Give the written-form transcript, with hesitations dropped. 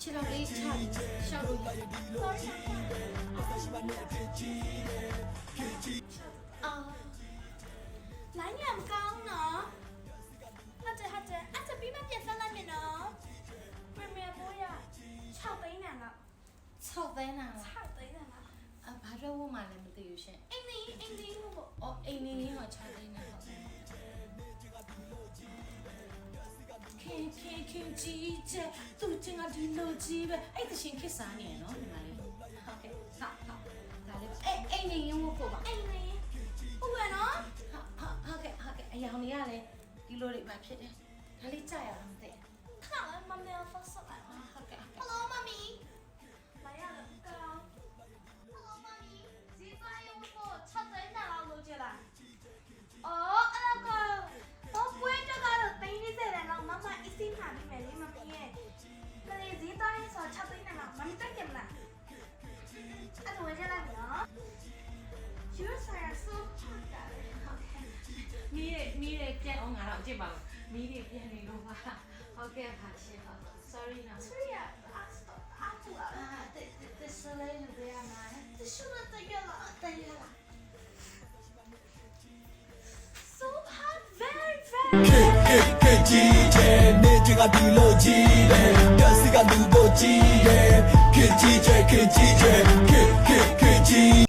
ခြေတော်လေးချရှောက်လို့ရတယ်来年刚呢，哈子，俺这比那别分那边呢，妹妹不呀，炒杯呢了， 6 သိန်းလား 炒杯呢了， ဘာတော့ဝမှလည်းမသိဘူးရှင် 哎你我不， အော်အိမ်နေဟော6 သိန်းနဲ့ဟုတ်တယ်ခင်ကြီးချက်သူချင်းကဒီလိုကြီးပဲအဲ့တရှင်ခစ်စားနေရနော်ဒီမှာလေးဟုတ်ကဲ့ဟာဒါလေးအိမ်နေရင်ဝဖို့ပါ 哎你，不管呢， ဟုတ်ကဲ့အယောင်တွေကလည်းဒီလိုတွေမှဖြစ်တယ်ဒါလေးကြာရအောင်တဲ့ 看了妈妈要发上来了 ဟုတ်ကဲ့ ，Hello 妈咪，来呀了，哥，Hello 妈咪，现在我不炒杯呢了，录进来，哦，那个，我不会这个的，等你再来了，妈妈一心喊你买你妈咪耶，那你现在说炒杯呢了，妈咪再点了，那就我这来了。就是呀，是好的。မီးတွေပြတ်အောင်ငါတော့ကြည့်ပါဦးမီးတွေပြတ်နေလို့ပါဟုတ်ကဲ့ပါရှင်ပါ sorry နော် 是呀，阿布啊，这是嘞就这样啦这说了这月了，对了 so hot, very. ကြီးတယ်နေချင်ကဒီလိုကြီးတယ်တဆီကလူကိုကြီးတယ်ခင်ကြီးကျဲခင်ကြီး